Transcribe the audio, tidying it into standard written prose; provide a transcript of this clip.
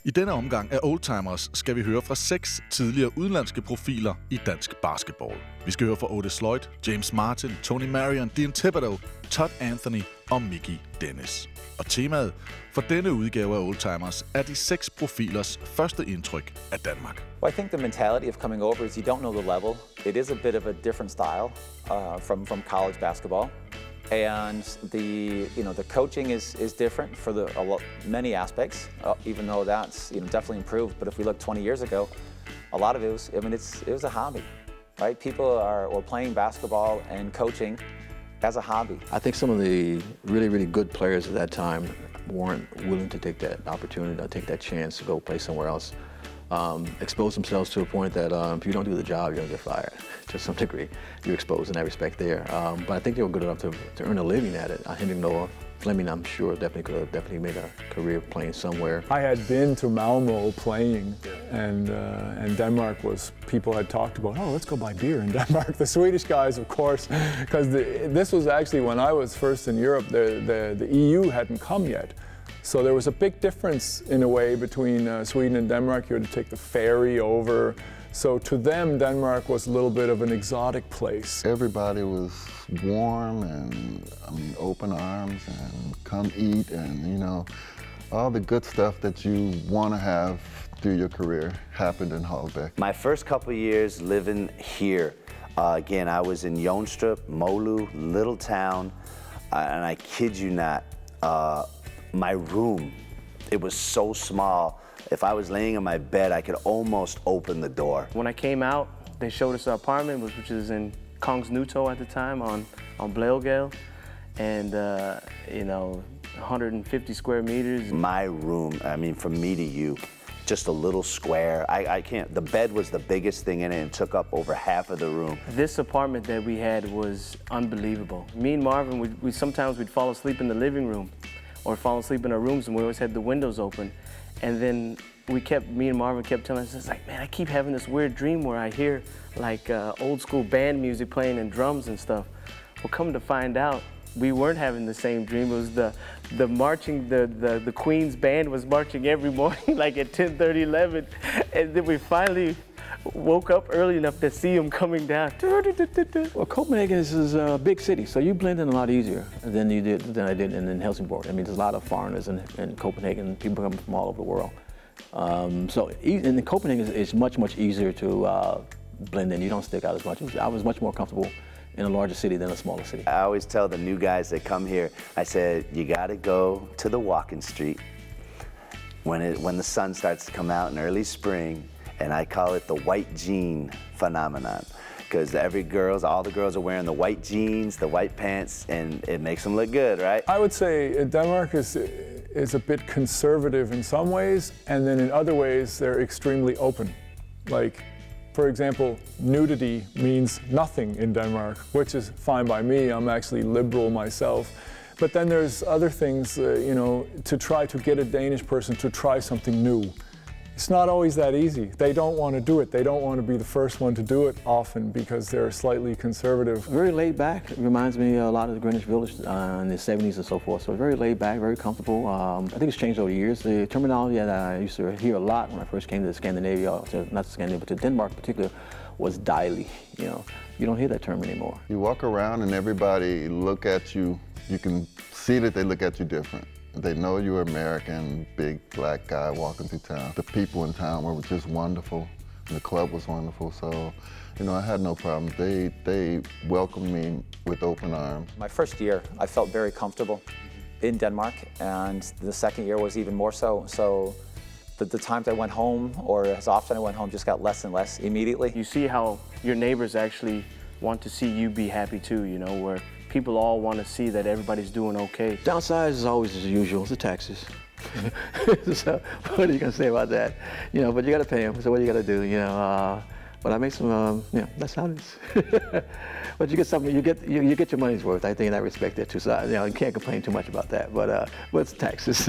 I denne omgang af Oldtimers skal vi høre fra 6 tidligere udenlandske profiler i dansk basketball. Vi skal høre fra Otis Loyd, James Martin, Tony Marion, Thibodeau, Todd Anthony og Mickey Dennis. Og temaet for denne udgave af Oldtimers er de 6 profilers første indtryk af Danmark. Well, I think the mentality of coming over is you don't know the level. It is a bit of a different style from college basketball. And the coaching is different for many aspects, even though that's definitely improved. But if we look 20 years ago, a lot of it was it was a hobby, right? People were playing basketball and coaching as a hobby. I think some of the really good players at that time weren't willing to take that opportunity, to take that chance to go play somewhere else. Expose themselves to a point that if you don't do the job, you're gonna get fired. To some degree, you're exposed in that respect there. But I think they were good enough to earn a living at it. Henrik Noah Fleming, I'm sure, definitely could have made a career playing somewhere. I had been to Malmo playing, and Denmark was, people had talked about, oh, let's go buy beer in Denmark. The Swedish guys, of course, because this was actually when I was first in Europe, the EU hadn't come yet. So there was a big difference in a way between Sweden and Denmark. You had to take the ferry over. So to them, Denmark was a little bit of an exotic place. Everybody was warm and open arms and come eat and all the good stuff that you want to have through your career happened in Holbæk. My first couple of years living here, again, I was in Jonstrup, Molu, little town, and I kid you not, my room, it was so small. If I was laying in my bed, I could almost open the door. When I came out, they showed us our apartment, which is in Kongens Nytorv at the time on Blaugade, and 150 square meters. My room, from me to you, just a little square. I can't, the bed was the biggest thing in it and took up over half of the room. This apartment that we had was unbelievable. Me and Marvin, we sometimes we'd fall asleep in the living room or fall asleep in our rooms, and we always had the windows open. And then me and Marvin kept telling us, it's like, man, I keep having this weird dream where I hear like old school band music playing and drums and stuff. Well, come to find out, we weren't having the same dream. It was the marching, the Queen's band was marching every morning, like at 10:30, 11. And then we finally woke up early enough to see them coming down. Well, Copenhagen is a big city, so you blend in a lot easier than I did in Helsingborg. There's a lot of foreigners in Copenhagen, people coming from all over the world. So in Copenhagen, it's much easier to blend in. You don't stick out as much. I was much more comfortable in a larger city than a smaller city. I always tell the new guys that come here, I said, you gotta go to the walking street when the sun starts to come out in early spring, and I call it the white jean phenomenon. Because all the girls are wearing the white jeans, the white pants, and it makes them look good, right? I would say Denmark is a bit conservative in some ways, and then in other ways they're extremely open. Like, for example, nudity means nothing in Denmark, which is fine by me. I'm actually liberal myself. But then there's other things, to try to get a Danish person to try something new. It's not always that easy. They don't want to do it. They don't want to be the first one to do it often because they're slightly conservative. Very laid back. It reminds me a lot of the Greenwich Village in the 70s and so forth. So very laid back, very comfortable. I think it's changed over the years. The terminology that I used to hear a lot when I first came to Scandinavia, not Scandinavia, but to Denmark in particular, was dejlig. You don't hear that term anymore. You walk around and everybody look at you. You can see that they look at you different. They know you're American, big black guy walking through town. The people in town were just wonderful. The club was wonderful, so I had no problem. They welcomed me with open arms. My first year, I felt very comfortable in Denmark, and the second year was even more so. So the times I went home, or as often I went home, just got less and less immediately. You see how your neighbors actually want to see you be happy too, where people all want to see that everybody's doing okay. Downside is always as usual, it's the taxes. So what are you gonna say about that? But you gotta pay them, so what do you gotta do, But I make some, that's how it is. But you get something, you get your money's worth, I think, in that respect there too. So, you can't complain too much about that, but it's taxes.